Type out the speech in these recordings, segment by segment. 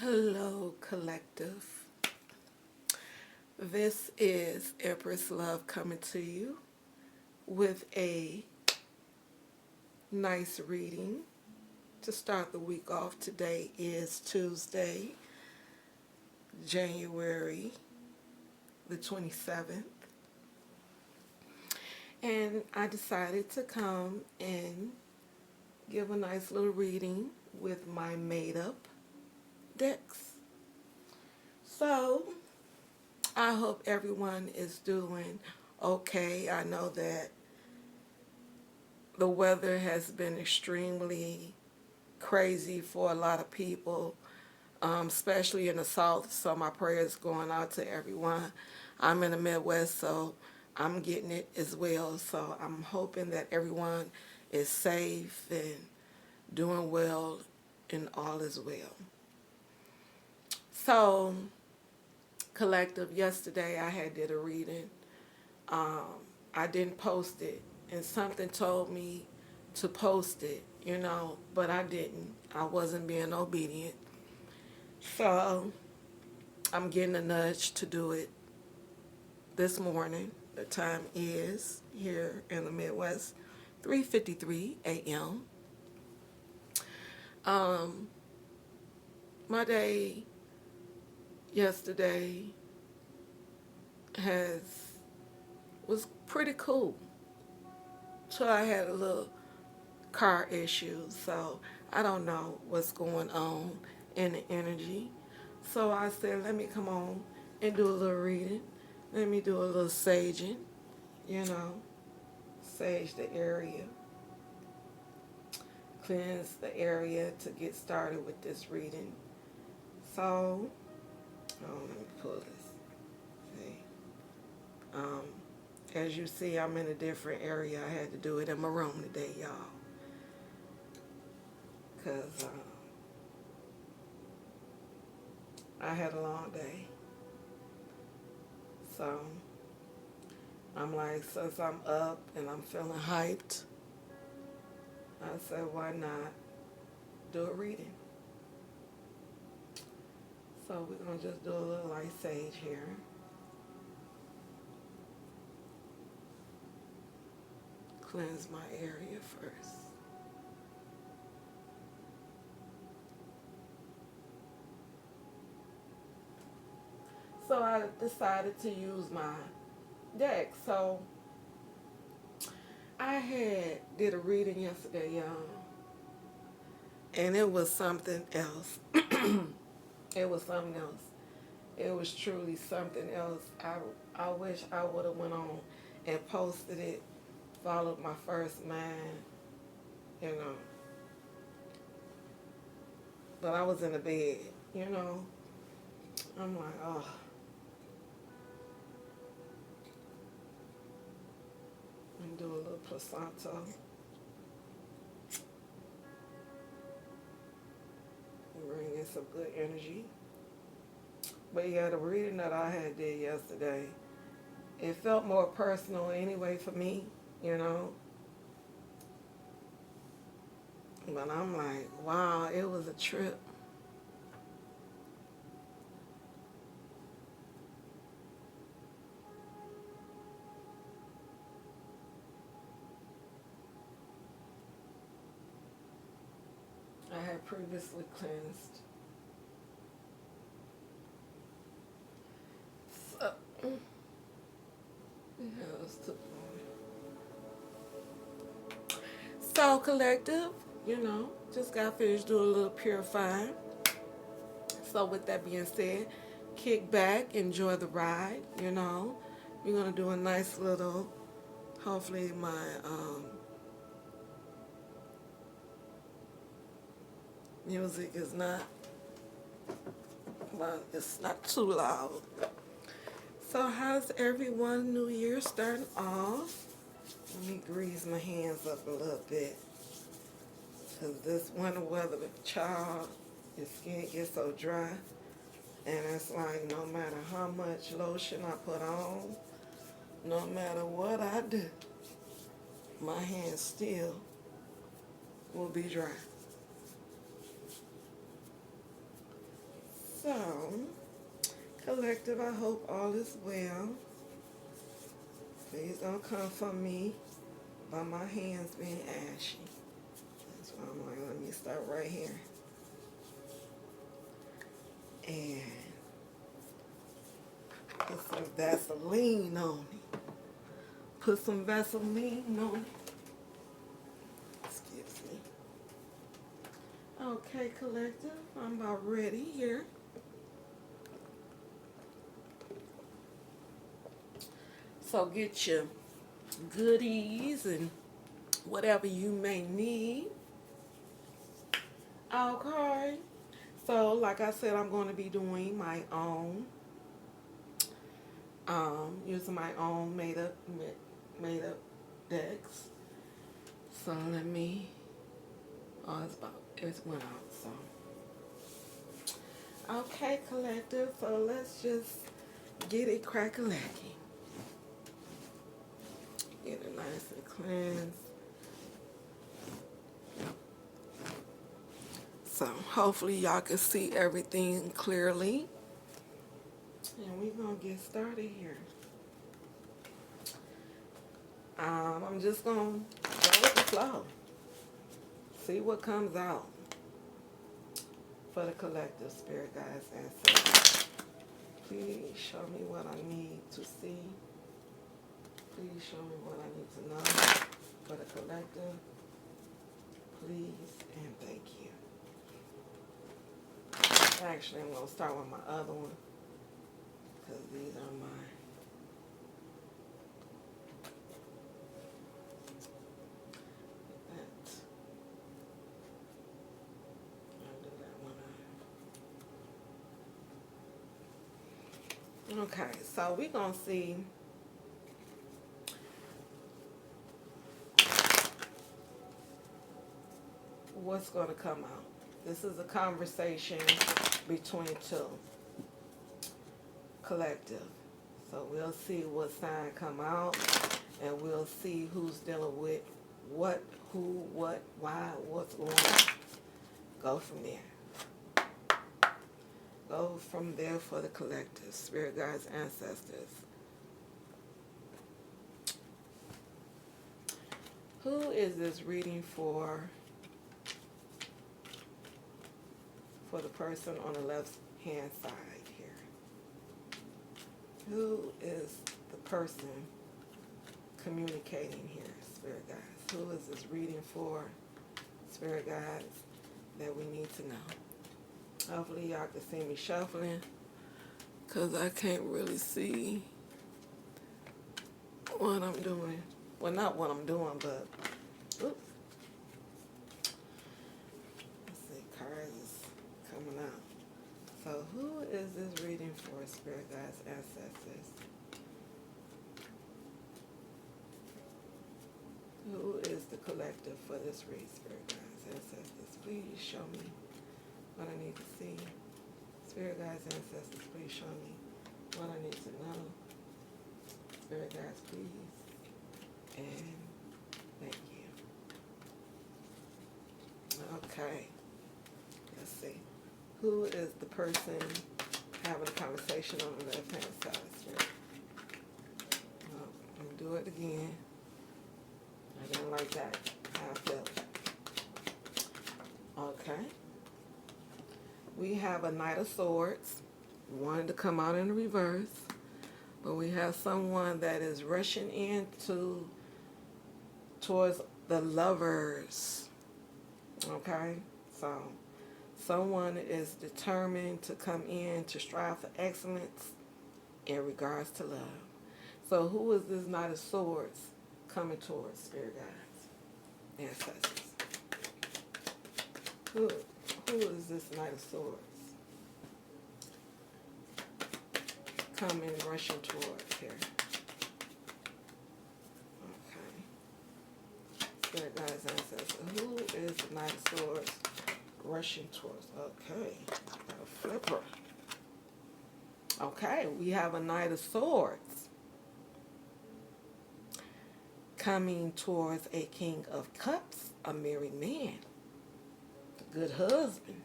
Hello, collective. This is Empress Love coming to you with a nice reading to start the week off. Today is Tuesday, January the 27th. And I decided to come and give a nice little reading with my made up decks. So, I hope everyone is doing okay. I know that the weather has been extremely crazy for a lot of people, especially in the South. So my prayers going out to everyone. I'm in the Midwest, so I'm getting it as well. So I'm hoping that everyone is safe and doing well and all is well. So, collective, yesterday I had did a reading. Um, I didn't post it, and something told me to post it, but I didn't. I wasn't being obedient. So I'm getting a nudge to do it this morning. The time is here in the Midwest, 3:53 a.m. Um, my day yesterday has was pretty cool. So I had a little car issue, so I don't know what's going on in the energy. So I said, let me come on and do a little reading. Let me do a little saging, you know, sage the area, cleanse the area to get started with this reading. So, let me pull this. See, um, as you see, I'm in a different area. I had to do it in my room today, y'all, because I had a long day. So I'm like, since I'm up and I'm feeling hyped, I said, why not do a reading? So we're going to just do a little light sage here. Cleanse my area first. So I decided to use my deck. So I did a reading yesterday, y'all, and it was something else. It was something else. It was truly something else. I wish I would have went on and posted it, followed my first mind, you know. But I was in the bed, you know. I'm like, oh. And do a little placenta. Bring in some good energy. But yeah, the reading that I had did yesterday, it felt more personal anyway for me, you know. But I'm like, wow, it was a trip. I had previously cleansed. So, yeah, let's took So collective, just got finished doing a little purifying. So with that being said, kick back, enjoy the ride, We're going to do a nice little, hopefully my music is not, well, it's not too loud. So how's everyone New Year starting off? Let me grease my hands up a little bit. Because this winter weather, child, your skin gets so dry. And it's like no matter how much lotion I put on, no matter what I do, my hands still will be dry. So, collective, I hope all is well. Please don't come for me by my hands being ashy. That's why I'm like, let me start right here. And put some Vaseline on it. Put some Vaseline on it. Excuse me. Okay, collective, I'm about ready here. So get your goodies and whatever you may need. Okay. So like I said, I'm going to be doing my own, using my own made up decks. So let me, oh, it's went out, so. Okay, collective, so let's just get it crack-a-lacking. Get it nice and cleansed. So hopefully y'all can see everything clearly. And we're going to get started here. I'm just going to go with the flow. See what comes out for the collective, spirit guides, ancestors. Please show me what I need to see. Please show me what I need to know for the collective. Please and thank you. Actually, I'm going to start with my other one because these are mine. Okay, so we're going to see what's going to come out. This is a conversation between two, collective. So we'll see what sign come out, and we'll see who's dealing with what, who, what, why, what's going on. Go from there. Go from there for the collective, spirit guides, ancestors. Who is this reading for? For the person on the left hand side here. Who is the person communicating here, spirit guides? Who is this reading for, spirit guides, that we need to know? Hopefully y'all can see me shuffling, because I can't really see what I'm doing. Well, not what I'm doing, but oops. Let's see, cards is coming out. So who is this reading for, spirit guides, ancestors? Who is the collective for this read, spirit guides, ancestors? Please show me what I need to see. Spirit guides, ancestors, please show me what I need to know. Spirit guides, please. And thank you. Okay. Let's see. Who is the person having a conversation on the left hand side? Spirit? Well, I'm going to do it again. I didn't like that. How I felt. Okay. We have a Knight of Swords. Wanted to come out in reverse. But we have someone that is rushing towards the lovers. Okay? So, someone is determined to come in to strive for excellence in regards to love. So, who is this Knight of Swords coming towards, spirit guides, ancestors? Who is this Knight of Swords coming, rushing towards here? Okay. Spirit guides, ancestors. Who is the Knight of Swords rushing towards? Okay. Got a flipper. Okay, we have a Knight of Swords coming towards a King of Cups, a married man, a good husband,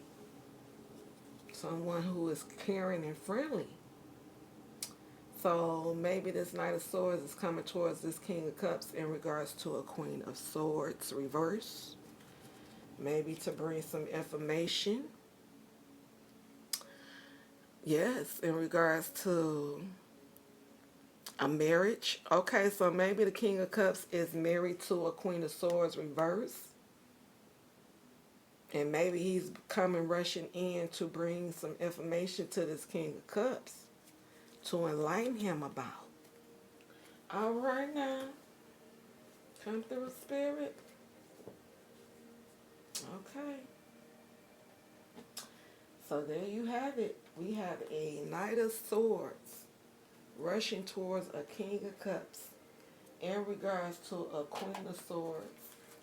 someone who is caring and friendly. So maybe this Knight of Swords is coming towards this King of Cups in regards to a Queen of Swords reverse. Maybe to bring some information. Yes, in regards to a marriage. Okay, so maybe the King of Cups is married to a Queen of Swords reverse. And maybe he's coming rushing in to bring some information to this King of Cups to enlighten him about. All right now. Come through, Spirit. Okay. So there you have it. We have a Knight of Swords rushing towards a King of Cups in regards to a Queen of Swords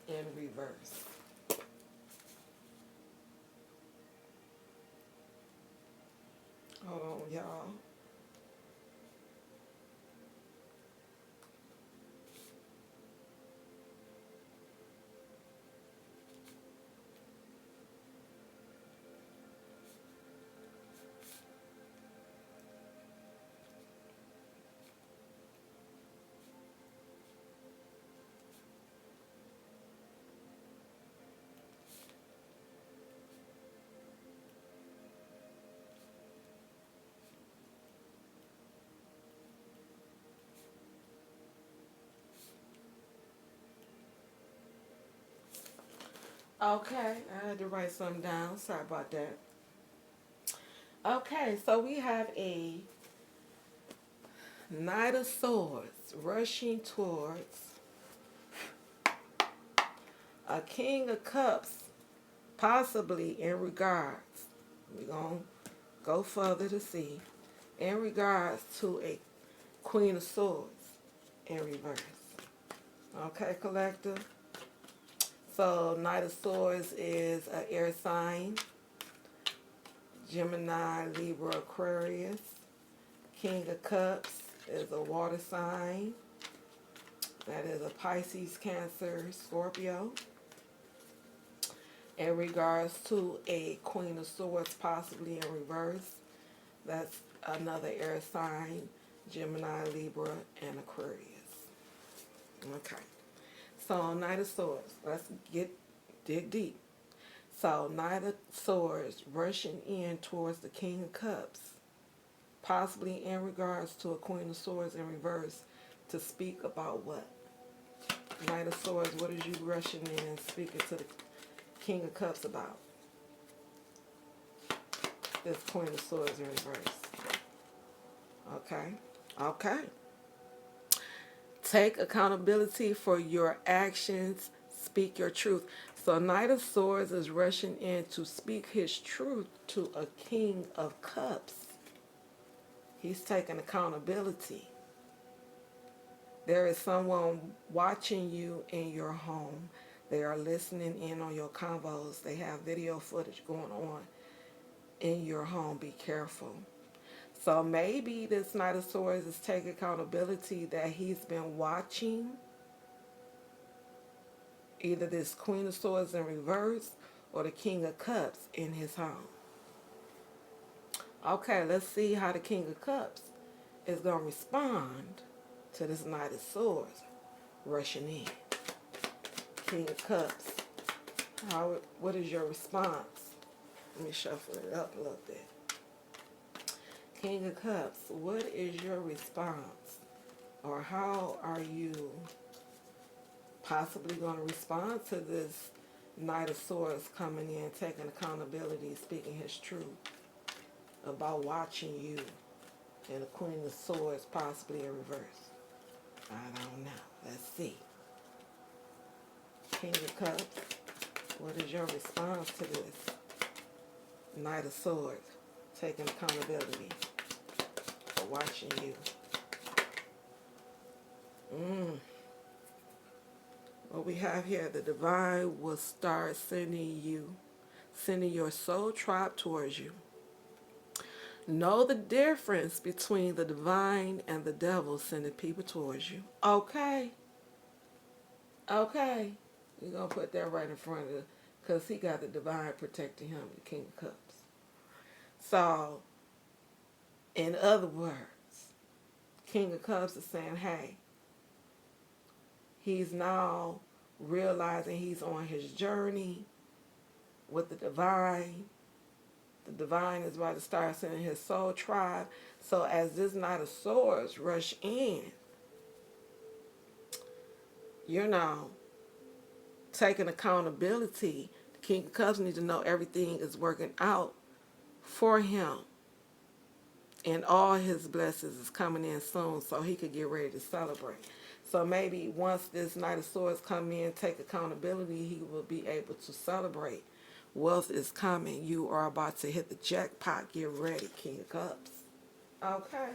in reverse. Hold on, y'all. Okay, I had to write something down. Sorry about that. Okay, so we have a Knight of Swords rushing towards a King of Cups, possibly in regards. We're going to go further to see. In regards to a Queen of Swords in reverse. Okay, collector. So, Knight of Swords is an air sign. Gemini, Libra, Aquarius. King of Cups is a water sign. That is a Pisces, Cancer, Scorpio. In regards to a Queen of Swords, possibly in reverse, that's another air sign, Gemini, Libra, and Aquarius. Okay. So, Knight of Swords. Let's dig deep. So, Knight of Swords rushing in towards the King of Cups, possibly in regards to a Queen of Swords in reverse, to speak about what? Knight of Swords, what is you rushing in speaking to the King of Cups about? This Queen of Swords in reverse. Okay. Okay. Take accountability for your actions. Speak your truth. So Knight of Swords is rushing in to speak his truth to a King of Cups. He's taking accountability. There is someone watching you in your home. They are listening in on your convos. They have video footage going on in your home. Be careful. So maybe this Knight of Swords is taking accountability that he's been watching either this Queen of Swords in reverse or the King of Cups in his home. Okay, let's see how the King of Cups is going to respond to this Knight of Swords rushing in. King of Cups, what is your response? Let me shuffle it up a little bit. King of Cups, what is your response? Or how are you possibly going to respond to this Knight of Swords coming in, taking accountability, speaking his truth about watching you and the Queen of Swords possibly in reverse? I don't know. Let's see. King of Cups, what is your response to this Knight of Swords taking accountability for watching you? What we have here, the divine will start sending your soul tribe towards you. Know the difference between the divine and the devil sending people towards you. Okay. Okay. We're going to put that right in front of it because he got the divine protecting him, the King of Cups. So, in other words, King of Cups is saying, hey, he's now realizing he's on his journey with the divine. The divine is about to start sending his soul tribe. So as this Knight of Swords rush in, you're now taking accountability. The King of Cups needs to know everything is working out for him. And all his blessings is coming in soon so he could get ready to celebrate. So maybe once this Knight of Swords come in, take accountability, he will be able to celebrate. Wealth is coming. You are about to hit the jackpot. Get ready, King of Cups. Okay.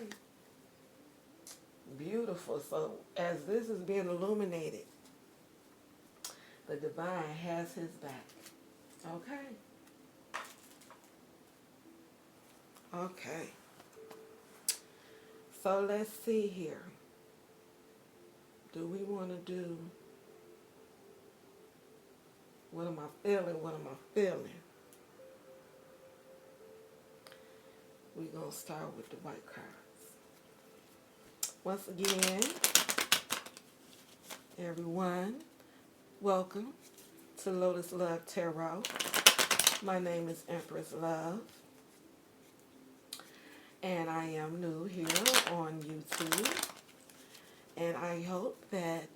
Beautiful. So as this is being illuminated, the divine has his back. Okay. Okay. So let's see here. Do we want to do, what am I feeling? What am I feeling? We're going to start with the white cards. Once again, everyone, welcome to Lotus Love Tarot. My name is Empress Love. And I am new here on YouTube. And I hope that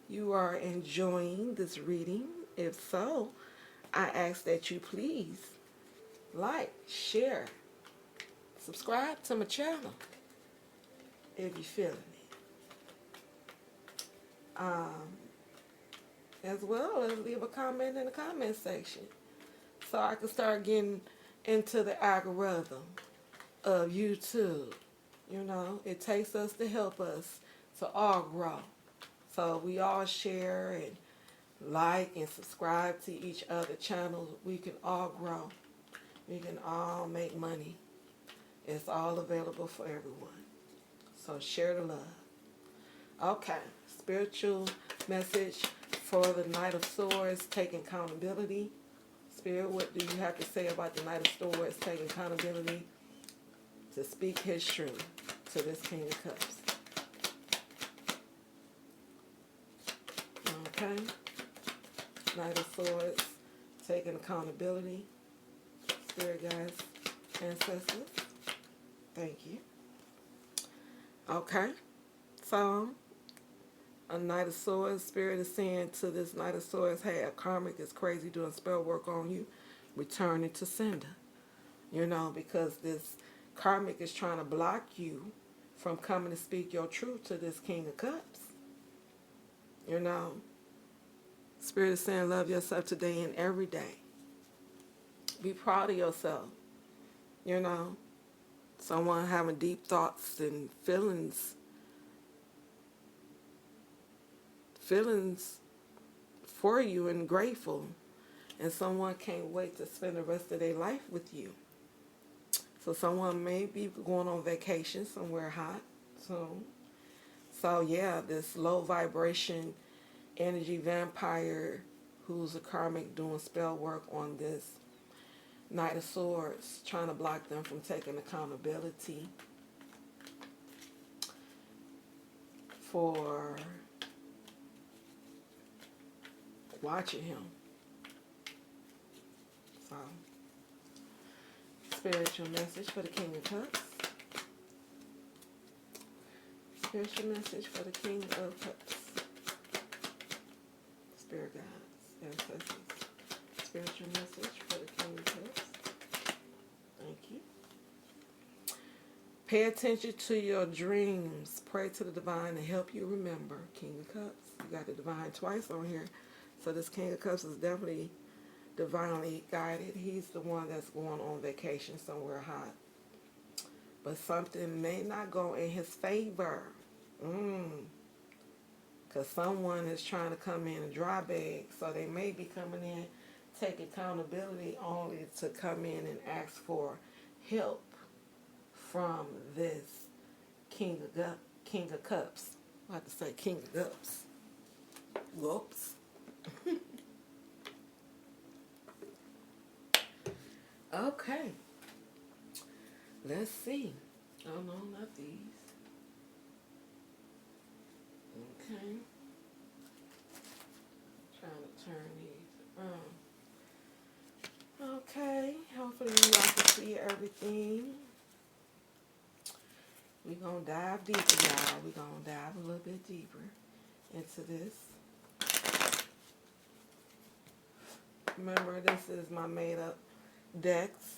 you are enjoying this reading. If so, I ask that you please like, share, subscribe to my channel if you're feeling it. As well as leave a comment in the comment section so I can start getting into the algorithm of YouTube. You know, it takes us to help us to all grow. So we all share and like and subscribe to each other channels. We can all grow. We can all make money. It's all available for everyone. So share the love. Okay, spiritual message for the Knight of Swords, taking accountability. Spirit, what do you have to say about the Knight of Swords taking accountability to speak his truth to this King of Cups? Okay. Knight of Swords taking accountability. Spirit guides, ancestors. Thank you. Okay. So, a Knight of Swords, Spirit is saying to this Knight of Swords, hey, a karmic is crazy doing spell work on you. Return it to sender. You know, because this karmic is trying to block you from coming to speak your truth to this King of Cups. You know, Spirit is saying love yourself today and every day. Be proud of yourself. You know, someone having deep thoughts and feelings for you and grateful. And someone can't wait to spend the rest of their life with you. So someone may be going on vacation somewhere hot soon. So yeah, this low vibration energy vampire who's a karmic doing spell work on this Knight of Swords, trying to block them from taking accountability for watching him. So, spiritual message for the King of Cups. Spiritual message for the King of Cups. Spirit guides, ancestors. Spiritual message for the King of Cups. Thank you. Pay attention to your dreams. Pray to the divine to help you remember. King of Cups. You got the divine twice on here. So this King of Cups is definitely divinely guided. He's the one that's going on vacation somewhere hot. But something may not go in his favor. Because someone is trying to come in and dry bag. So they may be coming in, take accountability only to come in and ask for help from this King of Cups. I have to say King of Cups. Whoops. Okay. Let's see. Oh no, not these. Okay. Trying to turn these around. Okay. Hopefully you all can see everything. We're going to dive deeper, y'all. We're going to dive a little bit deeper into this. Remember, this is my made-up decks.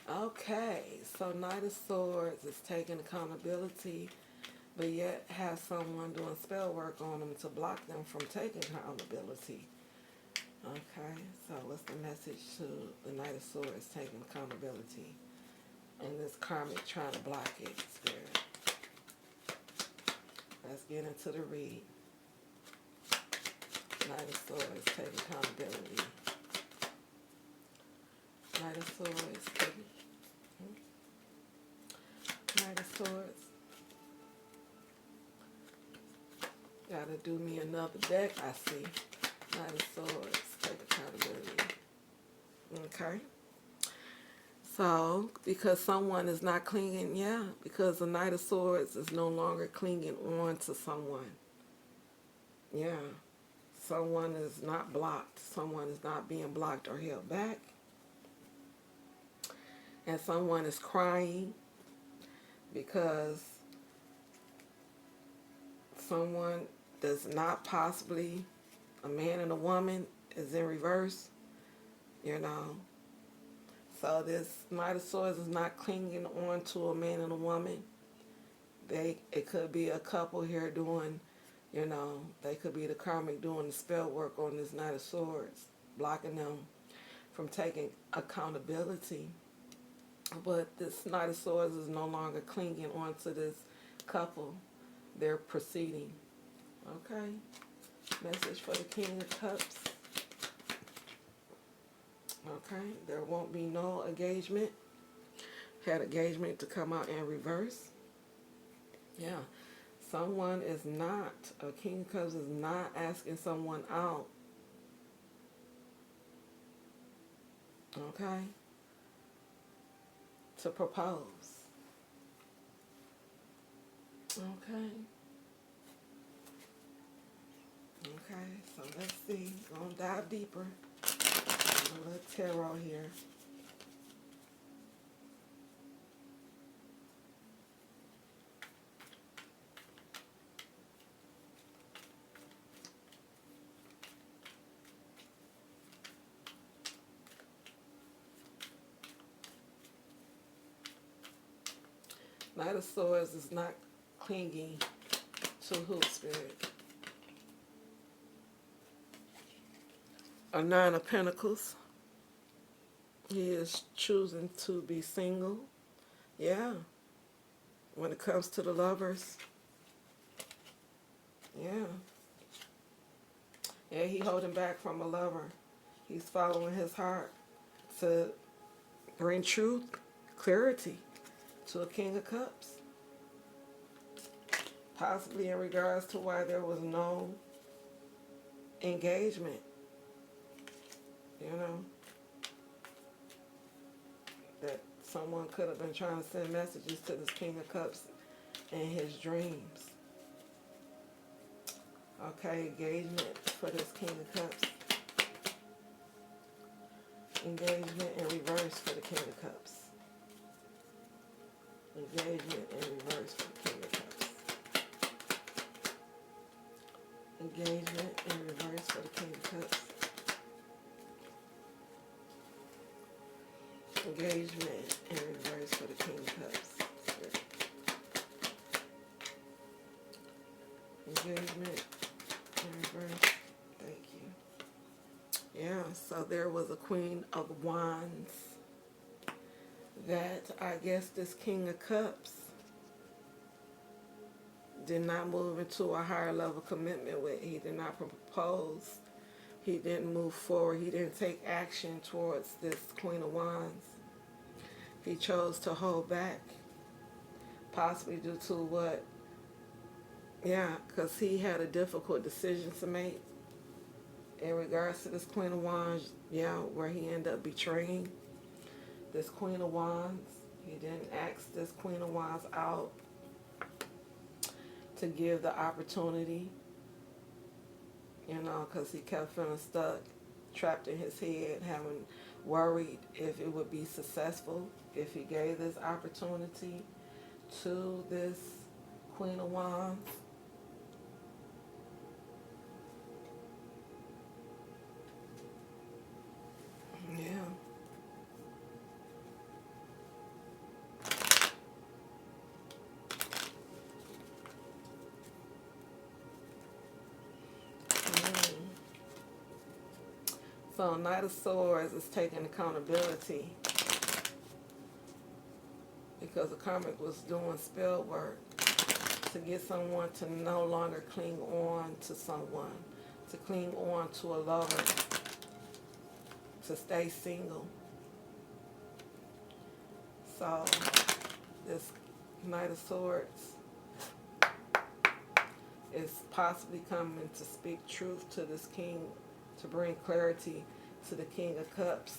Okay, so Knight of Swords is taking accountability, but yet has someone doing spell work on them to block them from taking accountability. Okay, so what's the message to the Knight of Swords taking accountability? And this karmic trying to block it, Spirit. Let's get into the read. Knight of Swords taking accountability. Knight of Swords taking... Knight of Swords. Gotta do me another deck, I see. Knight of Swords, take accountability. Okay. So, because someone is not clinging, yeah, because the Knight of Swords is no longer clinging on to someone. Yeah. Someone is not blocked. Someone is not being blocked or held back. And someone is crying because someone does not possibly, a man and a woman is in reverse, you know. So this Knight of Swords is not clinging on to a man and a woman. It could be a couple here doing, you know, they could be the karmic doing the spell work on this Knight of Swords, blocking them from taking accountability. But this Knight of Swords is no longer clinging on to this couple. They're proceeding. Okay. Message for the King of Cups. Okay. There won't be no engagement. Had engagement to come out in reverse. Yeah. Someone is not, a King of Cups is not asking someone out. Okay. To propose. Okay. Okay, so let's see. Gonna dive deeper. A little tarot here. Knight of Swords is not clinging to who, Spirit? A Nine of Pentacles. He is choosing to be single. Yeah. When it comes to the lovers. Yeah. Yeah, he holding back from a lover. He's following his heart to bring truth, clarity to a King of Cups. Possibly in regards to why there was no engagement. You know? That someone could have been trying to send messages to this King of Cups in his dreams. Okay, engagement for this King of Cups. Engagement in reverse for the King of Cups. Engagement in reverse for the King of Cups. Engagement in reverse for the King of Cups. Engagement in reverse for the King of Cups. Engagement in reverse. Thank you. Yeah, so there was a Queen of Wands that I guess this King of Cups did not move into a higher level commitment with. He did not propose. He didn't move forward. He didn't take action towards this Queen of Wands. He chose to hold back, possibly due to what? Yeah, because he had a difficult decision to make. in regards to this Queen of Wands, yeah, where he ended up betraying this Queen of Wands. He didn't ask this Queen of Wands out to give the opportunity, you know, because he kept feeling stuck, trapped in his head, having worried if it would be successful if he gave this opportunity to this Queen of Wands. Yeah. Mm. So Knight of Swords is taking accountability because the karmic was doing spell work to get someone to no longer cling on to someone, to cling on to a lover, to stay single. So this Knight of Swords is possibly coming to speak truth to this king, to bring clarity to the King of Cups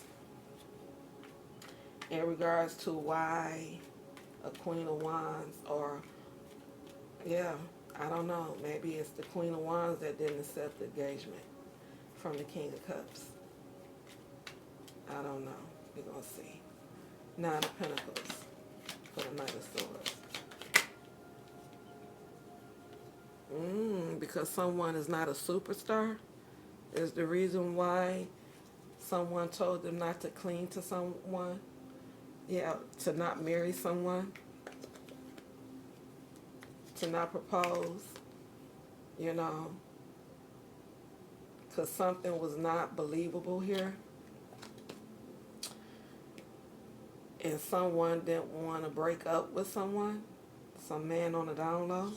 in regards to why a Queen of Wands, or yeah, I don't know, maybe it's the Queen of Wands that didn't accept the engagement from the King of Cups. I don't know. We're going to see. Nine of Pentacles for the Knight of Swords. Because someone is not a superstar is the reason why someone told them not to cling to someone. Yeah, to not marry someone. To not propose. You know. Because something was not believable here. And someone didn't want to break up with someone. Some man on the down low.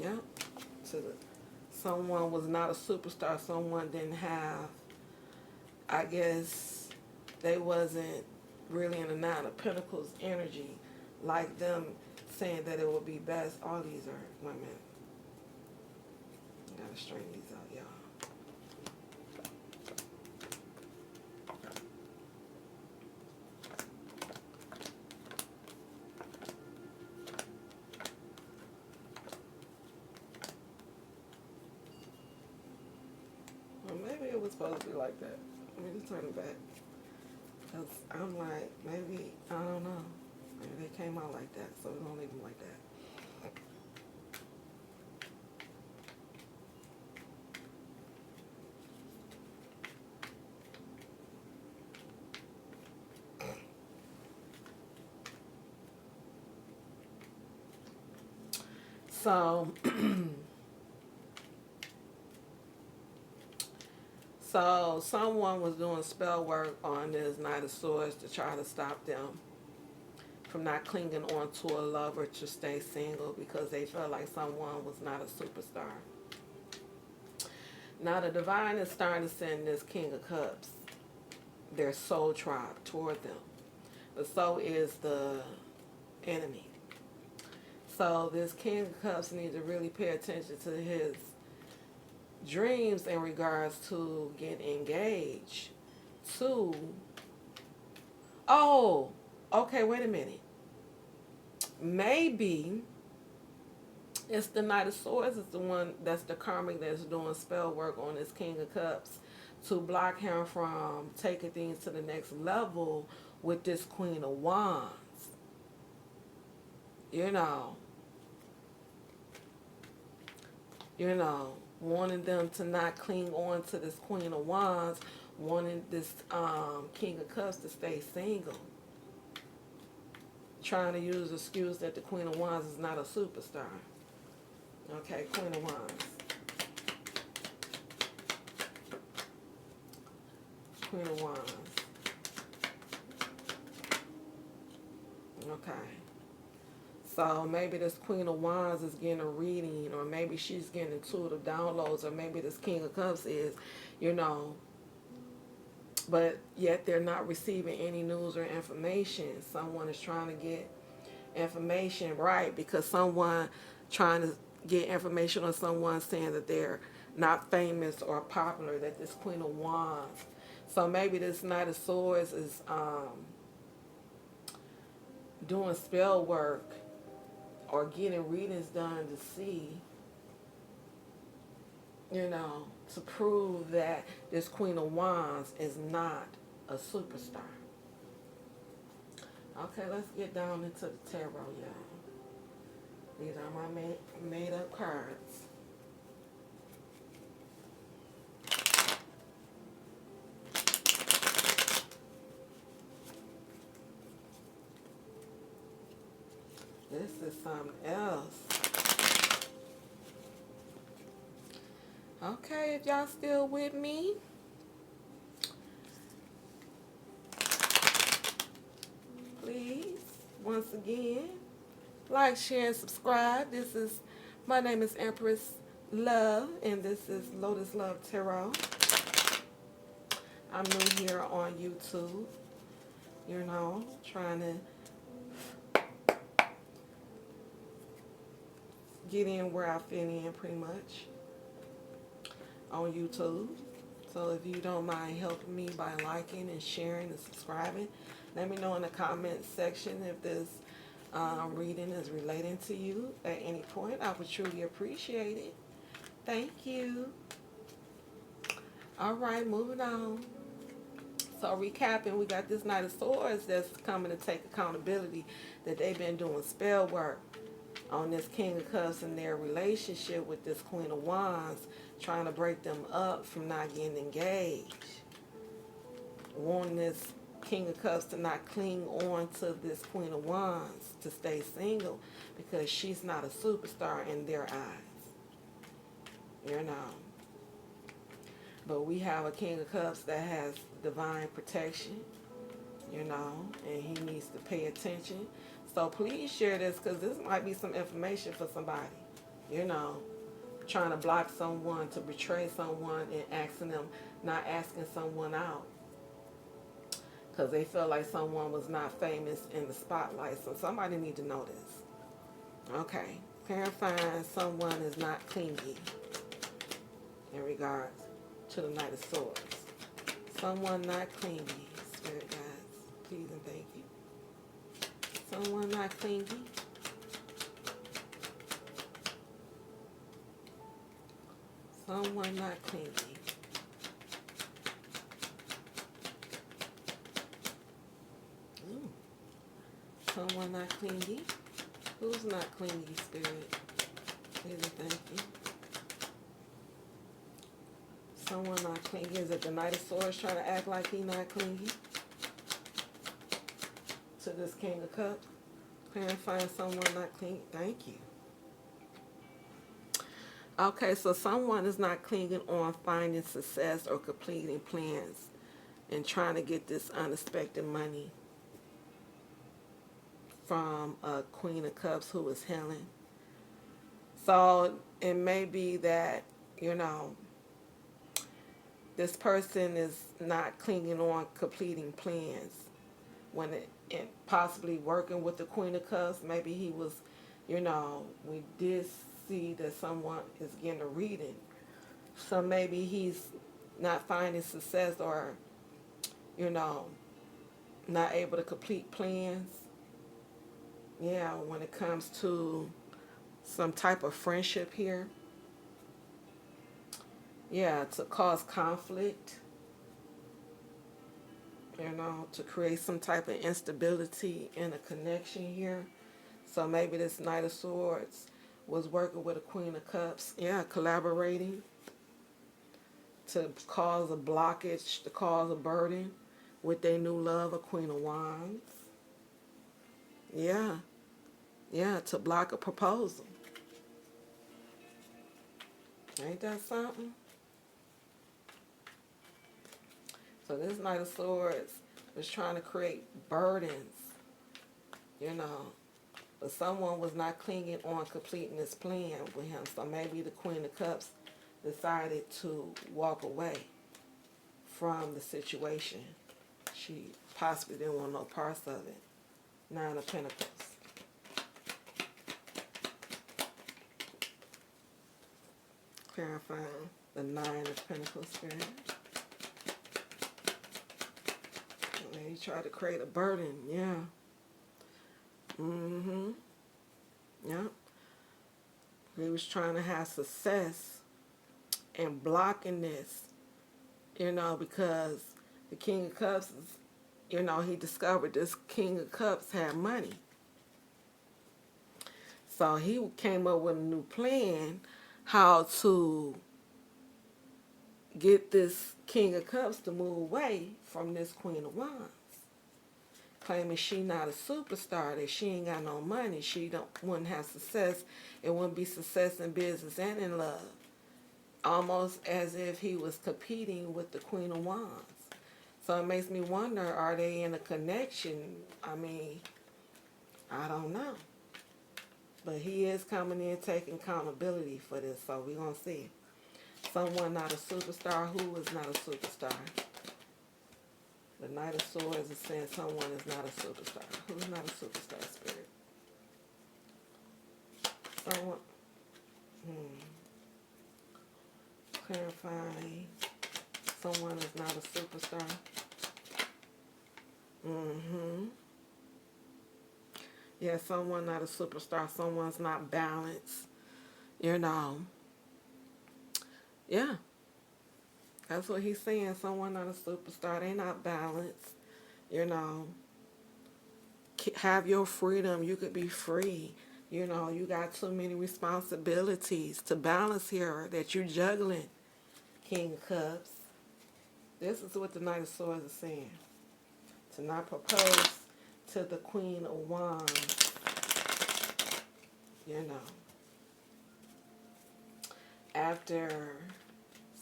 Yeah. So someone was not a superstar. Someone didn't have, I guess, they wasn't really in the Nine of Pentacles energy like them, saying that it would be best. All these are women. Gotta straighten these out, y'all. Well, maybe it was supposed to be like that. Let me just turn it back. Because I'm like, maybe, I don't know. Maybe they came out like that, so we're going to leave them like that. So, so someone was doing spell work on this Knight of Swords to try to stop them from not clinging on to a lover, to stay single, because they felt like someone was not a superstar. Now the divine is starting to send this King of Cups, their soul tribe, toward them. But so is the enemy. So this King of Cups needs to really pay attention to his dreams in regards to getting engaged to, oh, okay, wait a minute. Maybe it's the Knight of Swords is the one that's the karmic that's doing spell work on this King of Cups to block him from taking things to the next level with this Queen of Wands. You know, wanting them to not cling on to this Queen of Wands, wanting this King of Cups to stay single. Trying to use the excuse that the Queen of Wands is not a superstar. Okay, Queen of Wands. Queen of Wands. Okay. So maybe this Queen of Wands is getting a reading, or maybe she's getting intuitive downloads, or maybe this King of Cups is, but yet they're not receiving any news or information. Someone is trying to get information, right, because someone trying to get information on someone saying that they're not famous or popular, that this Queen of Wands. So maybe this Knight of Swords is doing spell work or getting readings done to see, to prove that this Queen of Wands is not a superstar. Okay, let's get down into the tarot, y'all. These are my made up cards. This is something else. Okay, if y'all still with me, please, once again, like, share, and subscribe. My name is Empress Love, and this is Lotus Love Tarot. I'm new here on YouTube, trying to get in where I fit in pretty much on YouTube. So if you don't mind helping me by liking and sharing and subscribing, let me know in the comment section if this reading is relating to you at any point. I would truly appreciate it. Thank you. All right, moving on. So recapping, we got this Knight of Swords that's coming to take accountability that they've been doing spell work on this King of Cups and their relationship with this Queen of Wands, trying to break them up from not getting engaged. Wanting this King of Cups to not cling on to this Queen of Wands, to stay single, because she's not a superstar in their eyes. But we have a King of Cups that has divine protection, and he needs to pay attention. So please share this, because this might be some information for somebody, trying to block someone, to betray someone, and not asking someone out, because they felt like someone was not famous in the spotlight. So somebody need to know this. Okay, clarifying someone is not clingy in regards to the Knight of Swords. Someone not clingy, Spirit guides, please and thank you. Someone not clingy. Someone not clingy. Ooh. Someone not clingy. Who's not clingy, Spirit? Please and thank you. Someone not clingy. Is it the Knight of Swords trying to act like he not clingy to this King of Cups? Clarifying someone not clingy. Thank you. Okay, so someone is not clinging on finding success or completing plans and trying to get this unexpected money from a Queen of Cups who is healing. So it may be that, this person is not clinging on completing plans when it possibly working with the Queen of Cups. Maybe he was, we did see that someone is getting a reading. So maybe he's not finding success or, not able to complete plans. Yeah, when it comes to some type of friendship here. Yeah, to cause conflict, to create some type of instability in a connection here. So maybe this Knight of Swords was working with a Queen of Cups. Yeah, collaborating to cause a blockage, to cause a burden with their new love, a Queen of Wands. Yeah, to block a proposal. Ain't that something? So this Knight of Swords was trying to create burdens, but someone was not clinging on completing this plan with him. So maybe the Queen of Cups decided to walk away from the situation. She possibly didn't want no parts of it. Nine of Pentacles. Clarifying the Nine of Pentacles spirit. He tried to create a burden, yeah. Yep. He was trying to have success and blocking this, you know, because the King of Cups is, you know, he discovered this King of Cups had money. So he came up with a new plan how to get this King of Cups to move away from this Queen of Wands. Claiming she not a superstar, that she ain't got no money, she wouldn't have success, it wouldn't be success in business and in love. Almost as if he was competing with the Queen of Wands. So it makes me wonder, are they in a connection? I mean, I don't know. But he is coming in taking accountability for this, so we're going to see. Someone not a superstar. Who is not a superstar? The Knight of Swords is saying someone is not a superstar. Who's not a superstar, Spirit? Someone. Clarifying. Someone is not a superstar. Yeah, someone not a superstar. Someone's not balanced. You know. Yeah. That's what he's saying. Someone not a superstar. They not balanced. You know. Have your freedom. You could be free. You know, you got too many responsibilities to balance here that you're juggling, King of Cups. This is what the Knight of Swords is saying. To not propose to the Queen of Wands. You know. After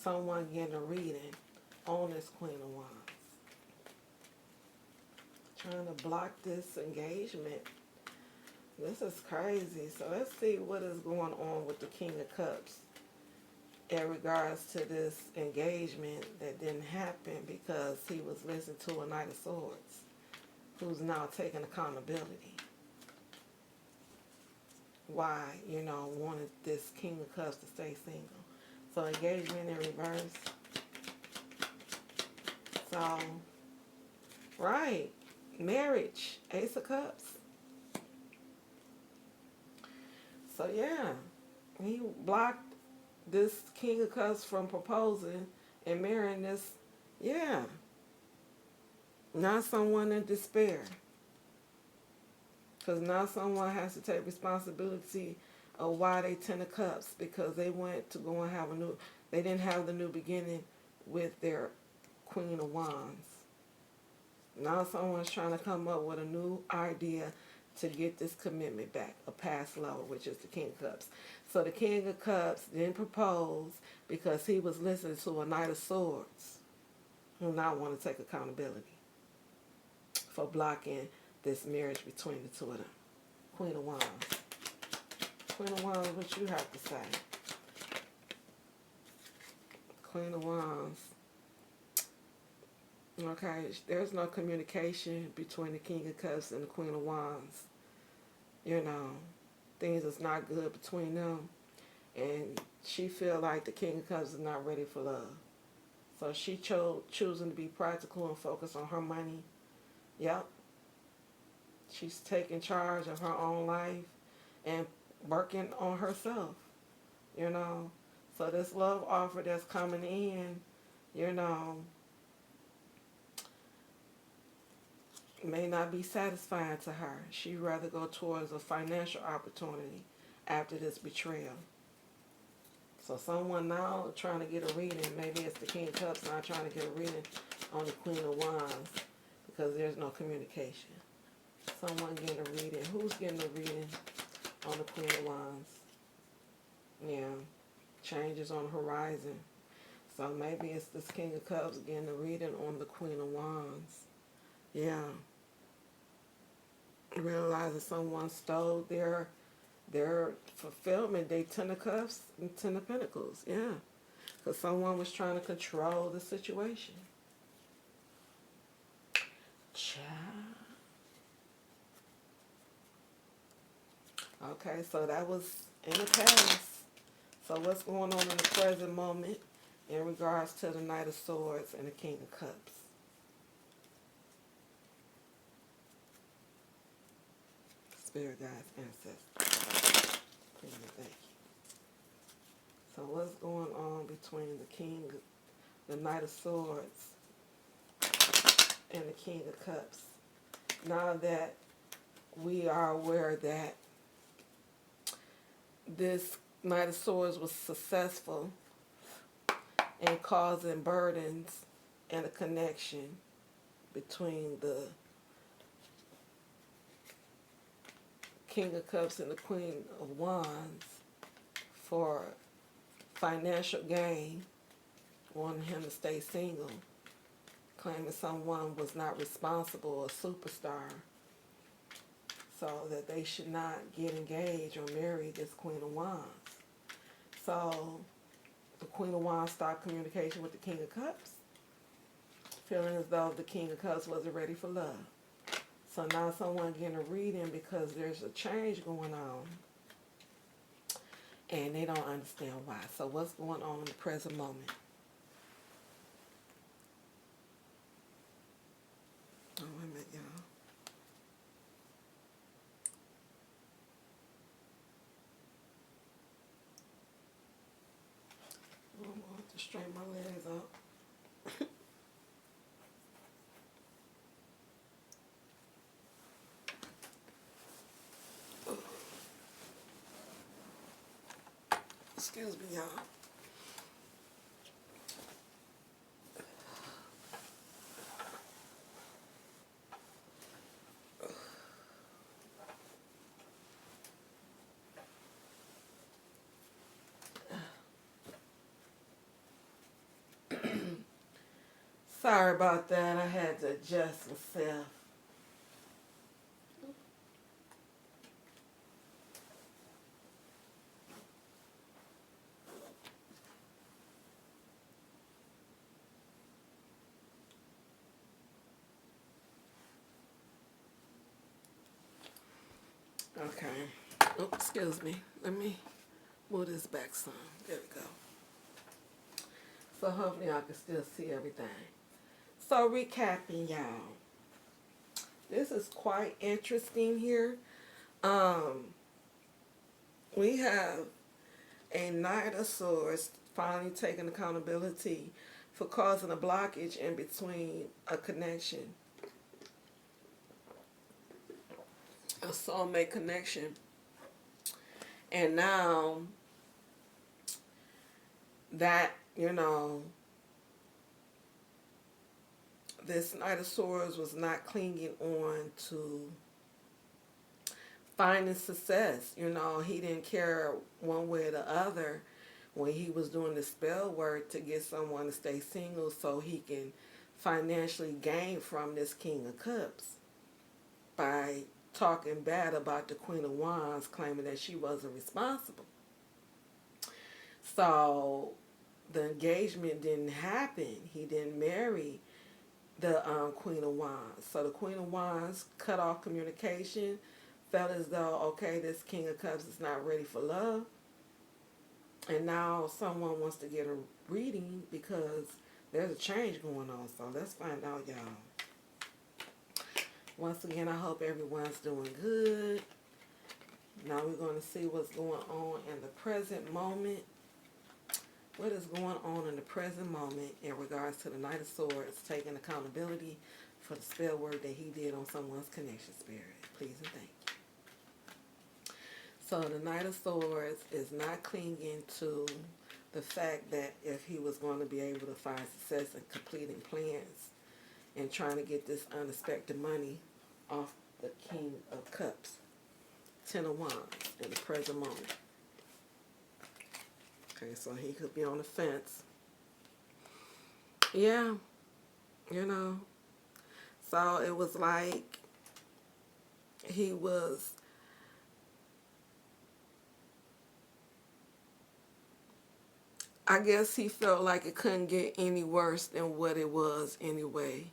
someone getting a reading on this Queen of Wands. Trying to block this engagement. This is crazy. So let's see what is going on with the King of Cups in regards to this engagement that didn't happen because he was listening to a Knight of Swords who's now taking accountability. Why, you know, wanted this King of Cups to stay single. So engagement in reverse. So, right. Marriage. Ace of Cups. So, yeah. He blocked this King of Cups from proposing and marrying this. Yeah. Not someone in despair. Because now someone has to take responsibility of why they Ten of Cups. Because they went to go and have a new... They didn't have the new beginning with their Queen of Wands. Now someone's trying to come up with a new idea to get this commitment back. A past lover, which is the King of Cups. So the King of Cups didn't propose because he was listening to a Knight of Swords who now want to take accountability for blocking this marriage between the two of them. Queen of Wands. Queen of Wands, what you have to say? Queen of Wands. Okay, there's no communication between the King of Cups and the Queen of Wands. You know, things is not good between them. And she feel like the King of Cups is not ready for love. So she choosing to be practical and focus on her money. Yep. She's taking charge of her own life and working on herself. You know. So this love offer that's coming in, you know, may not be satisfying to her. She'd rather go towards a financial opportunity after this betrayal. So someone now trying to get a reading, maybe it's the King of Cups now trying to get a reading on the Queen of Wands because there's no communication. Someone getting a reading. Who's getting a reading on the Queen of Wands? Yeah. Changes on the horizon. So maybe it's this King of Cups getting a reading on the Queen of Wands. Yeah. Realizing someone stole their fulfillment, they Ten of Cups and Ten of Pentacles. Yeah. Because someone was trying to control the situation. Child. Okay, so that was in the past. So what's going on in the present moment in regards to the Knight of Swords and the King of Cups? Spirit guides, ancestors. Please and thank you. So what's going on between the Knight of Swords and the King of Cups? Now that we are aware that this Knight of Swords was successful in causing burdens and a connection between the King of Cups and the Queen of Wands for financial gain, wanting him to stay single, claiming someone was not responsible, a superstar, so that they should not get engaged or marry this Queen of Wands. So the Queen of Wands stopped communication with the King of Cups, feeling as though the King of Cups wasn't ready for love. So now someone getting a reading because there's a change going on and they don't understand why. So what's going on in the present moment? Oh, wait a minute, y'all. I'm going to have to straighten my legs up. Excuse me, y'all. Sorry about that. I had to adjust myself. Okay. Oh, excuse me. Let me move this back some. There we go. So hopefully I can still see everything. So recapping, y'all. This is quite interesting here. We have a Knight of Swords finally taking accountability for causing a blockage in between a connection, a soulmate connection. And now that, this Knight of Swords was not clinging on to finding success. He didn't care one way or the other when he was doing the spell work to get someone to stay single so he can financially gain from this King of Cups by talking bad about the Queen of Wands, claiming that she wasn't responsible. So the engagement didn't happen. He didn't marry the Queen of Wands. So the Queen of Wands cut off communication, felt as though, okay, this King of Cups is not ready for love. And now someone wants to get a reading because there's a change going on. So let's find out, y'all. Once again, I hope everyone's doing good. Now we're going to see what's going on in the present moment. What is going on in the present moment in regards to the Knight of Swords taking accountability for the spell work that he did on someone's connection spirit? Please and thank you. So the Knight of Swords is not clinging to the fact that if he was going to be able to find success in completing plans and trying to get this unexpected money off the King of Cups, Ten of Wands in the present moment. Okay, so he could be on the fence. Yeah, So it was like he was... I guess he felt like it couldn't get any worse than what it was anyway.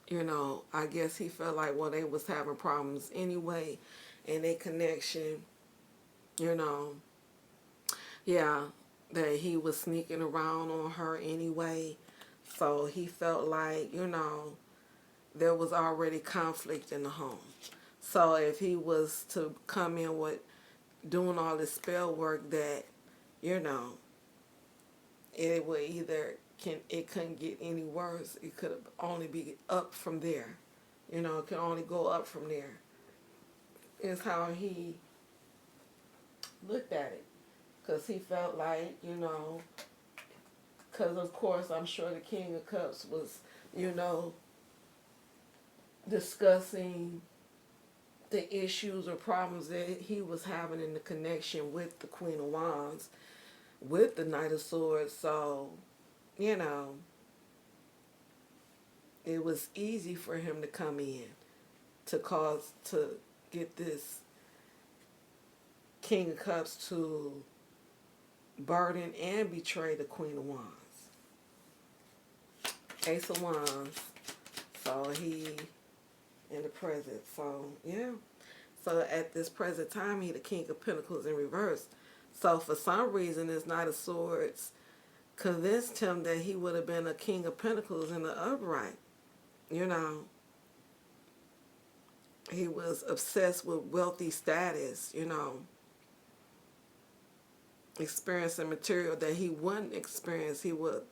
You know, I guess he felt like, well, they was having problems anyway in their connection, you know. Yeah, that he was sneaking around on her anyway. So he felt like, you know, there was already conflict in the home. So if he was to come in with doing all this spell work, that, you know, it would either it couldn't get any worse. It could only be up from there. You know, it could only go up from there. Is how he looked at it, because he felt like, you know, because of course I'm sure the King of Cups was, you know, discussing the issues or problems that he was having in the connection with the Queen of Wands, with the Knight of Swords. So, you know, it was easy for him to come in to get this King of Cups to burden and betray the Queen of Wands. Ace of Wands. So he in the present. So yeah. So at this present time, he the King of Pentacles in reverse. So for some reason, this Knight of Swords convinced him that he would have been a King of Pentacles in the upright. You know, he was obsessed with wealthy status, you know, experiencing material that he wouldn't experience. He would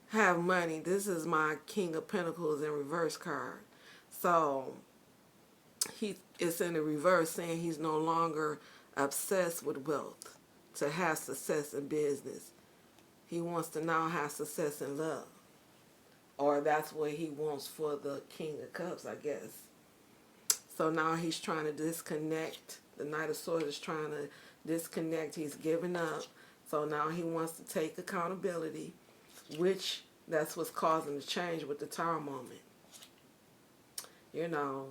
have money. This is my King of Pentacles in reverse card. So it's in the reverse, saying he's no longer obsessed with wealth to have success in business. He wants to now have success in love. Or that's what he wants for the King of Cups, I guess. So now he's trying to disconnect. The Knight of Swords is trying to disconnect. He's giving up. So now he wants to take accountability, which that's what's causing the change with the Tower moment. You know,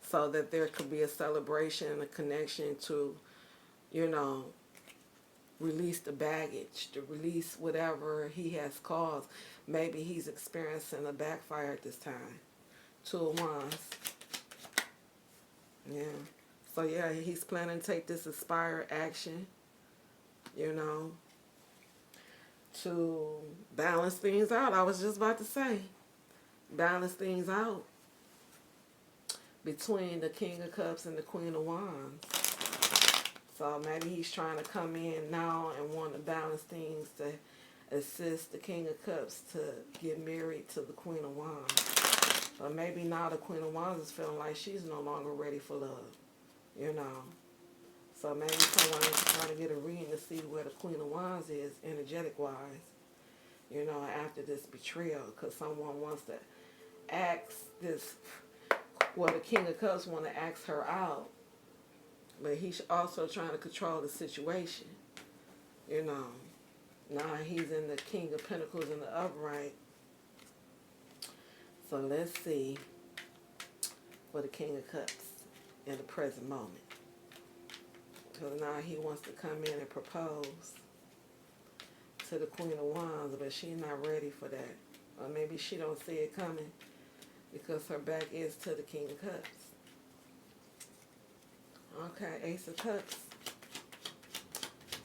so that there could be a celebration and a connection to, you know, release the baggage, to release whatever he has caused. Maybe he's experiencing a backfire at this time. Two of Wands. Yeah. So yeah, he's planning to take this inspired action, you know, to balance things out. I was just about to say, balance things out between the King of Cups and the Queen of Wands. So maybe he's trying to come in now and want to balance things to assist the King of Cups to get married to the Queen of Wands. But maybe now the Queen of Wands is feeling like she's no longer ready for love, you know. So maybe someone is trying to get a reading to see where the Queen of Wands is energetic-wise, you know, after this betrayal. Because someone wants to ask this, well, the King of Cups want to ask her out. But he's also trying to control the situation, you know. Now he's in the King of Pentacles in the upright. So let's see for the King of Cups in the present moment. Because now he wants to come in and propose to the Queen of Wands, but she's not ready for that. Or maybe she don't see it coming because her back is to the King of Cups. Okay, Ace of Cups.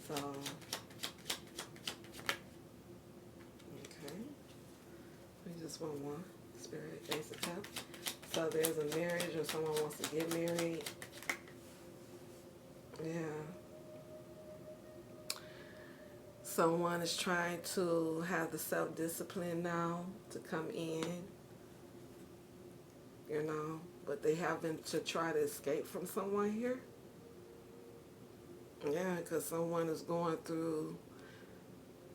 So, okay. We just want one. Spirit, Ace of Cups. So there's a marriage or someone wants to get married. Yeah. Someone is trying to have the self-discipline now to come in, you know, but they happen to try to escape from someone here. Yeah, because someone is going through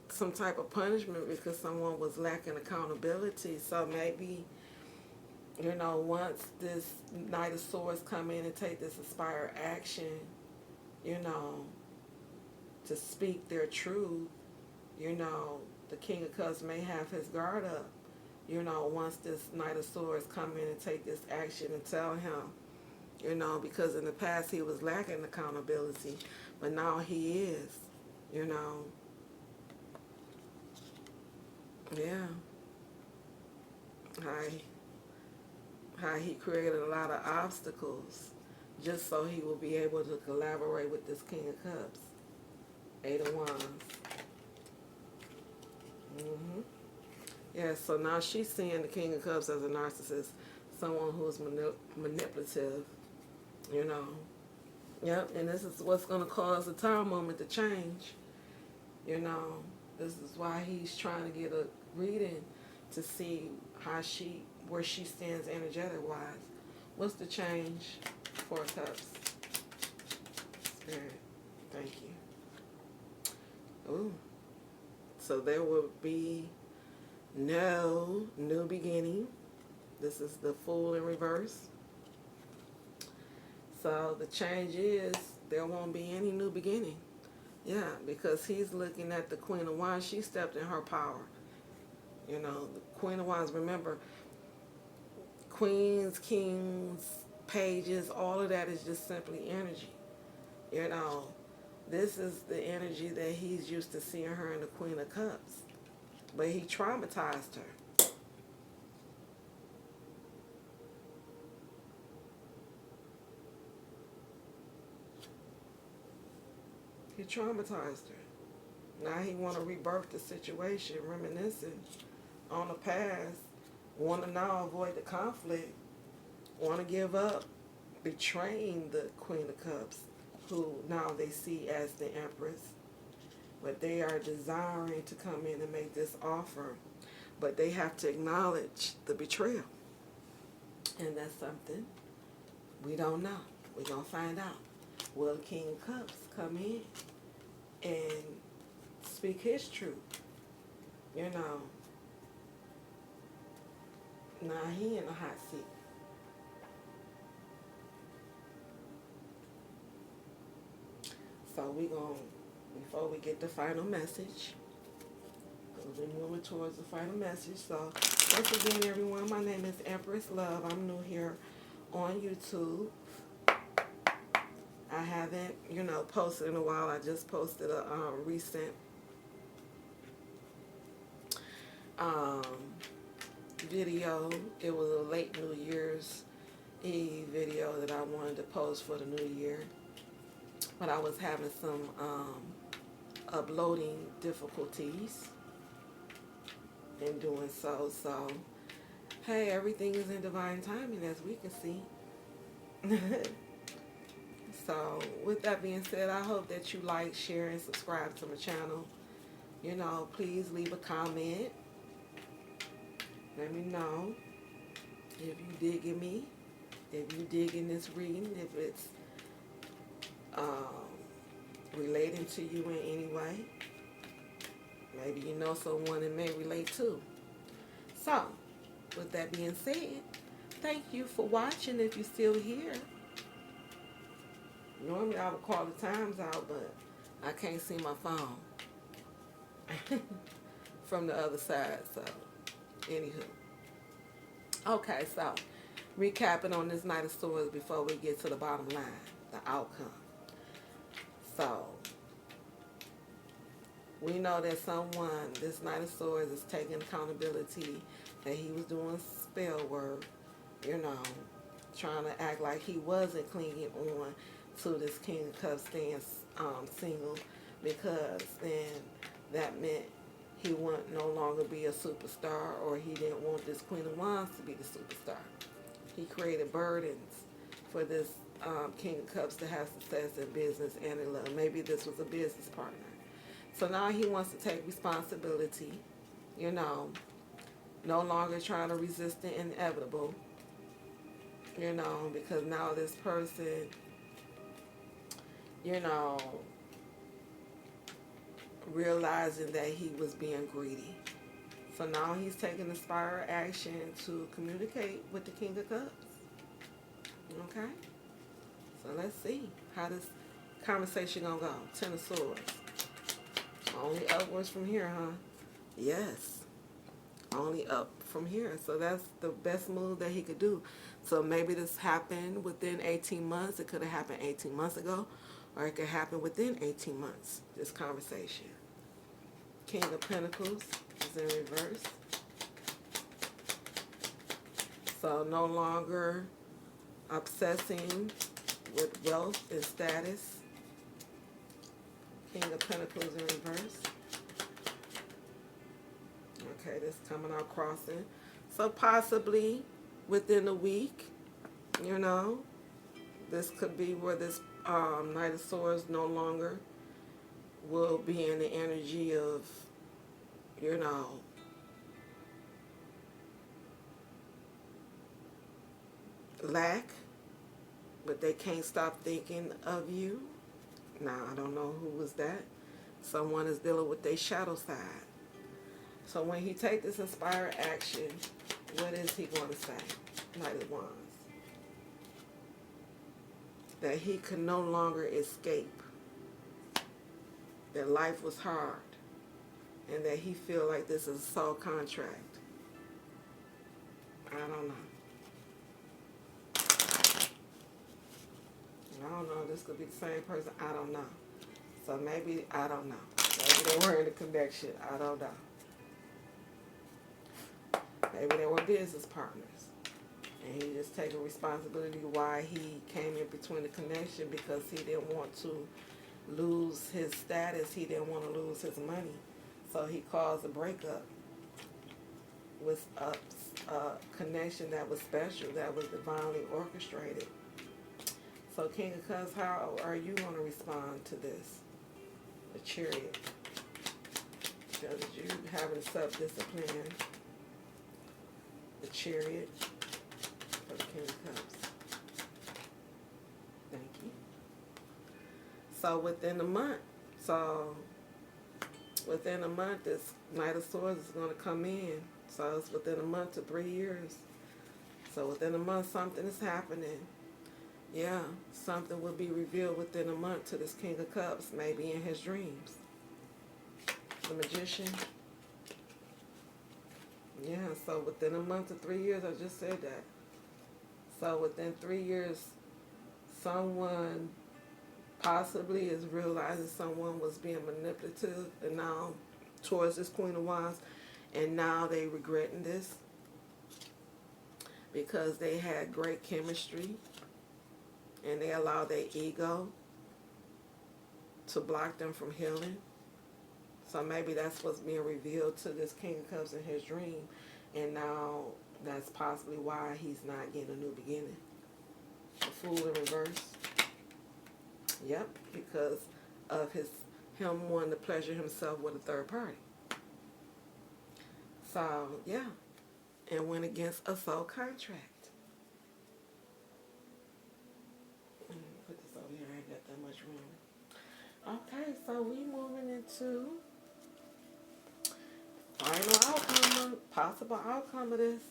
some type of punishment because someone was lacking accountability. So maybe, you know, once this Knight of Swords come in and take this inspired action, you know, to speak their truth, you know, the King of Cups may have his guard up. You know, once this Knight of Swords come in and take this action and tell him, you know, because in the past he was lacking accountability, but now he is, you know. Yeah. how he created a lot of obstacles just so he will be able to collaborate with this King of Cups. Eight of Wands. Yeah, so now she's seeing the King of Cups as a narcissist, someone who's manipulative, you know. Yep, and this is what's going to cause the Tower moment to change, you know. This is why he's trying to get a reading to see where she stands energetic-wise. What's the change? Four of Cups. Spirit, thank you. Ooh. So there will be no new beginning. This is the Fool in reverse. So the change is there won't be any new beginning. Yeah, because he's looking at the Queen of Wands. She stepped in her power. You know, the Queen of Wands, remember, queens, kings, pages, all of that is just simply energy. You know, this is the energy that he's used to seeing her in the Queen of Cups. But he traumatized her. He traumatized her. Now he want to rebirth the situation, reminiscing on the past, want to now avoid the conflict, want to give up betraying the Queen of Cups, who now they see as the Empress. But they are desiring to come in and make this offer. But they have to acknowledge the betrayal. And that's something we don't know. We're going to find out. Will the King of Cups come in and speak his truth? You know. Now he in the hot seat. So we going to, before we get the final message, we're moving towards the final message. So once again, everyone, my name is Empress Love. I'm new here on YouTube. I haven't, posted in a while. I just posted a recent video. It was a late New Year's Eve video that I wanted to post for the new year. But I was having some uploading difficulties in doing so. So, hey, everything is in divine timing, as we can see. So, with that being said, I hope that you like, share, and subscribe to my channel. Please leave a comment. Let me know if you digging me, if you digging this reading, if it's relating to you in any way. Maybe you know someone it may relate to. So, with that being said, thank you for watching if you're still here. Normally I would call the times out, but I can't see my phone from the other side. So, anywho. Okay, so recapping on this Knight of Swords before we get to the bottom line, the outcome. So, we know that this Knight of Swords is taking accountability that he was doing spell work, trying to act like he wasn't clinging on to this King of Cups staying single, because then that meant he wouldn't no longer be a superstar, or he didn't want this Queen of Wands to be the superstar. He created burdens for this King of Cups to have success in business and in love. Maybe this was a business partner. So now he wants to take responsibility, no longer trying to resist the inevitable, because now this person, realizing that he was being greedy. So now he's taking inspired action to communicate with the King of Cups. Okay? So let's see how this conversation gonna go. Ten of Swords. Only upwards from here, huh? Yes. Only up from here. So that's the best move that he could do. So maybe this happened within 18 months. It could have happened 18 months ago. Or it could happen within 18 months. This conversation. King of Pentacles is in reverse. So no longer obsessing with wealth and status. King of Pentacles in reverse. Okay, this coming out crossing. So possibly within a week, you know, this could be where this Knight of Swords no longer will be in the energy of, you know, lack, but they can't stop thinking of you. Now, I don't know who was that. Someone is dealing with their shadow side. So when he take this inspired action, what is he going to say? Knight of Wands. That he could no longer escape. That life was hard. And that he feel like this is a soul contract. I don't know. I don't know. This could be the same person. I don't know. So maybe, I don't know. Maybe they were in a connection. I don't know. Maybe they were business partners. And he just taking responsibility why he came in between the connection, because he didn't want to lose his status. He didn't want to lose his money. So he caused a breakup with a connection that was special, that was divinely orchestrated. So King of Cups, how are you going to respond to this? The Chariot. Because you having self-discipline. The Chariot for the King of Cups. Thank you. So within a month, this Knight of Swords is going to come in. So it's within a month to 3 years. So within a month, something is happening. Yeah, something will be revealed within a month to this King of Cups, maybe in his dreams. The Magician. Yeah, so within a month to 3 years, I just said that. So within 3 years, someone possibly is realizing someone was being manipulative and now towards this Queen of Wands, and now they regretting this because they had great chemistry and they allowed their ego to block them from healing. So maybe that's what's being revealed to this King of Cups in his dream, and now that's possibly why he's not getting a new beginning. The Fool in reverse. Yep, because of him wanting to pleasure himself with a third party. So, yeah. And went against a soul contract. Put this over here. I ain't got that much room. Okay, so we moving into final outcome, possible outcome of this.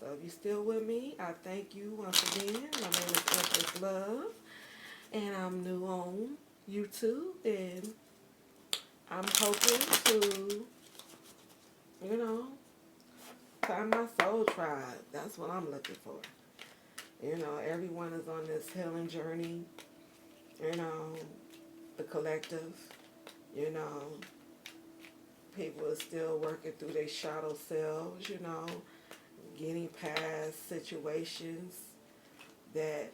So if you're still with me, I thank you once again. My name is Empress Love, and I'm new on YouTube, and I'm hoping to, you know, find my soul tribe. That's what I'm looking for. You know, everyone is on this healing journey. You know, the collective, you know, people are still working through their shadow selves, you know, getting past situations that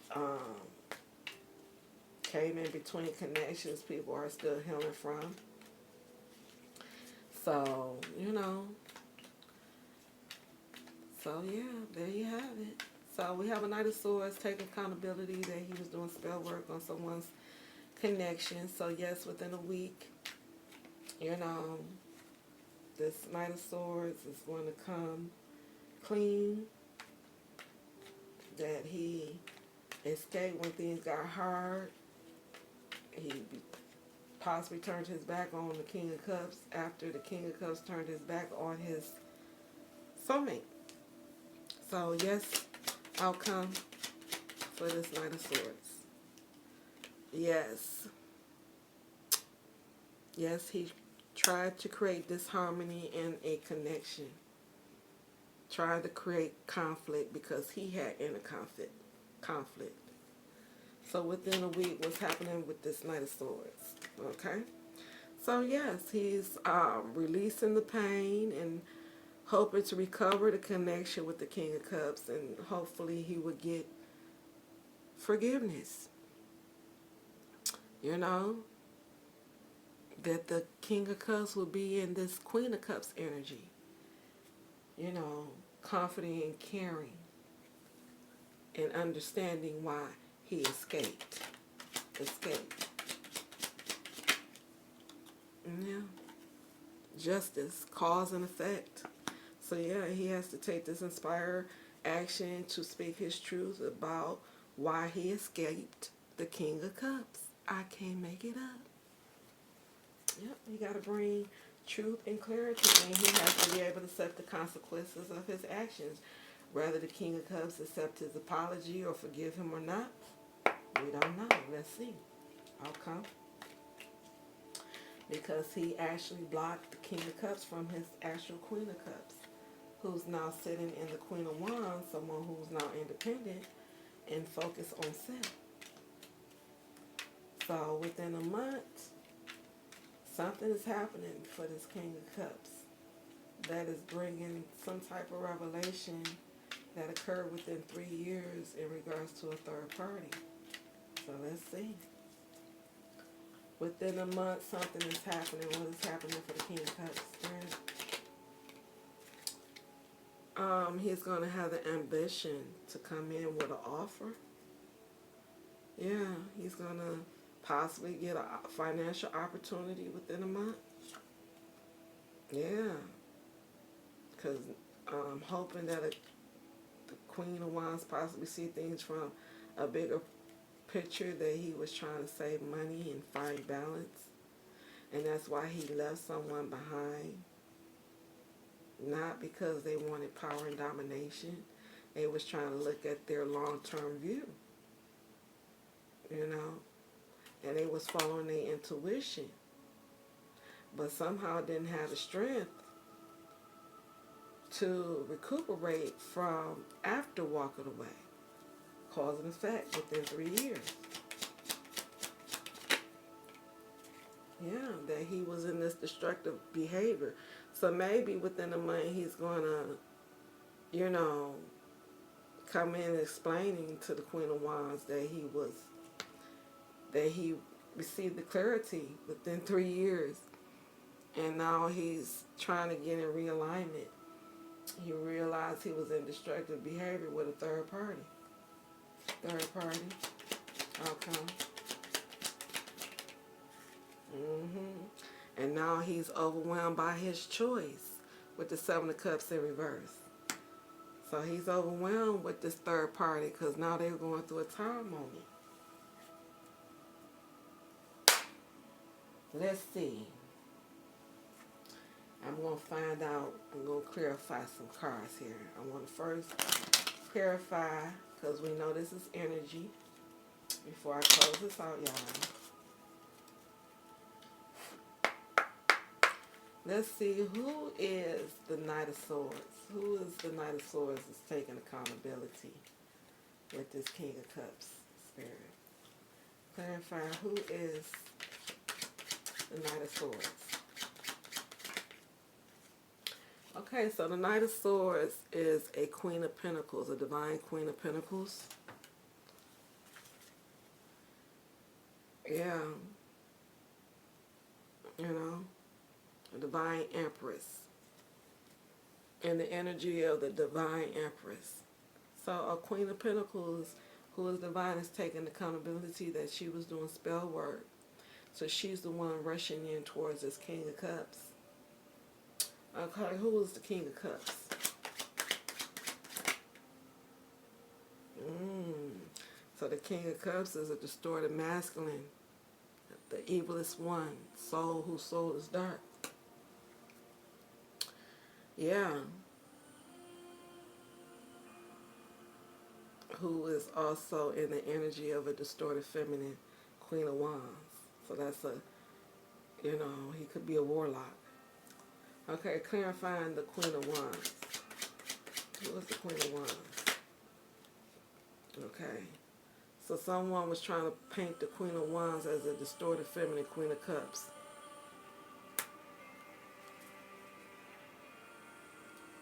came in between connections people are still healing from. So, you know, so yeah, there you have it. So we have a Knight of Swords taking accountability that he was doing spell work on someone's connection. So yes, within a week, you know, this Knight of Swords is going to come clean. That he escaped when things got hard. He possibly turned his back on the King of Cups after the King of Cups turned his back on his soulmate. So yes, outcome for this Knight of Swords. Yes. Yes, he tried to create disharmony in a connection. Tried to create conflict because he had inner conflict. So within a week, what's happening with this Knight of Swords? Okay. So yes, he's releasing the pain and hoping to recover the connection with the King of Cups, and hopefully he would get forgiveness. You know, that the King of Cups will be in this Queen of Cups energy. You know, confident and caring and understanding why he escaped. Yeah. Justice, cause and effect. So yeah, he has to take this inspired action to speak his truth about why he escaped the King of Cups. I can't make it up. Yep, he got to bring truth and clarity, and he has to be able to accept the consequences of his actions. Whether the King of Cups accept his apology or forgive him or not, we don't know. Let's see. Outcome. Because he actually blocked the King of Cups from his actual Queen of Cups, who's now sitting in the Queen of Wands, someone who's now independent and focused on self. So within a month, something is happening for this King of Cups that is bringing some type of revelation that occurred within 3 years in regards to a third party. So let's see. Within a month, something is happening. What is happening for the King of Cups? He's going to have the ambition to come in with an offer. Yeah, he's going to possibly get a financial opportunity within a month. Yeah, because I'm hoping that the Queen of Wands possibly see things from a bigger picture, that he was trying to save money and find balance. And that's why he left someone behind. Not because they wanted power and domination. They was trying to look at their long-term view. You know. And they was following their intuition. But somehow didn't have the strength to recuperate from after walking away. Cause and effect within 3 years. Yeah, that he was in this destructive behavior. So maybe within a month he's going to, you know, come in explaining to the Queen of Wands that he received the clarity within 3 years. And now he's trying to get in realignment. He realized he was in destructive behavior with a third party. Third party outcome. And now he's overwhelmed by his choice with the Seven of Cups in reverse. So he's overwhelmed with this third party because now they're going through a time moment. Let's see. I'm going to find out. I'm going to clarify some cards here. I want to first clarify, because we know this is energy, before I close this out, y'all. Let's see, who is the Knight of Swords? Who is the Knight of Swords that's taking accountability with this King of Cups spirit? Clarify, who is the Knight of Swords? Okay, so the Knight of Swords is a Queen of Pentacles, a divine Queen of Pentacles. Yeah. You know, a divine Empress. In the energy of the divine Empress. So a Queen of Pentacles who is divine is taking accountability that she was doing spell work. So she's the one rushing in towards this King of Cups. Okay, who is the King of Cups? So the King of Cups is a distorted masculine, the evilest one, soul whose soul is dark. Yeah. Who is also in the energy of a distorted feminine Queen of Wands. So that's a, you know, he could be a warlock. Okay, clarifying the Queen of Wands. Who is the Queen of Wands? Okay. So someone was trying to paint the Queen of Wands as a distorted feminine Queen of Cups.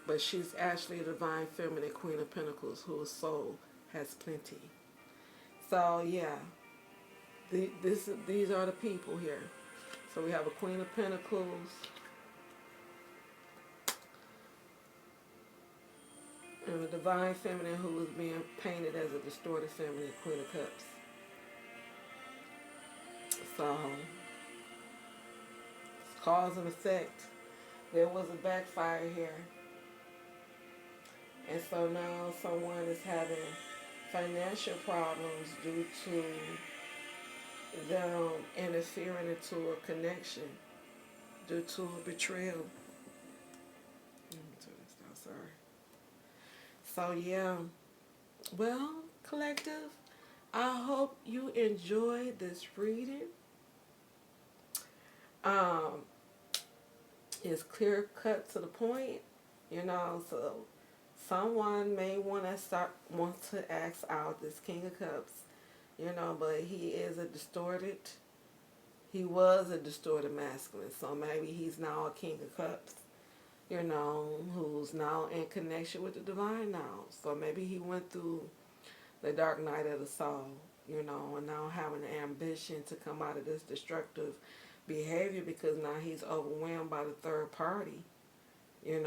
but she's actually a divine feminine Queen of Pentacles whose soul has plenty. So yeah, these are the people here. So we have a Queen of Pentacles, and a divine feminine who is being painted as a distorted feminine Queen of Cups. So it's cause and effect. There was a backfire here. And so now someone is having financial problems due to them interfering into a connection due to a betrayal. Let me turn this down, sorry. So yeah, well, collective, I hope you enjoyed this reading. Um, it's clear cut to the point, so someone may want to ask out this King of Cups, but he was a distorted masculine, so maybe he's now a King of Cups, who's now in connection with the divine now. So maybe he went through the dark night of the soul, and now having the ambition to come out of this destructive behavior because now he's overwhelmed by the third party, and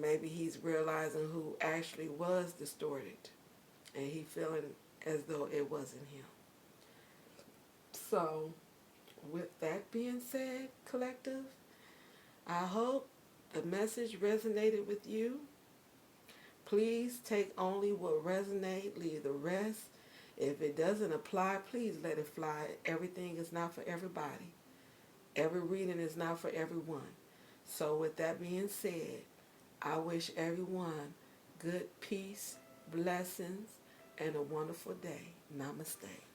maybe he's realizing who actually was distorted, and he feeling as though it wasn't him. So, with that being said, collective, I hope the message resonated with you. Please take only what resonates, leave the rest. If it doesn't apply, please let it fly. Everything is not for everybody. Every reading is not for everyone. So with that being said, I wish everyone good peace, blessings, and a wonderful day. Namaste.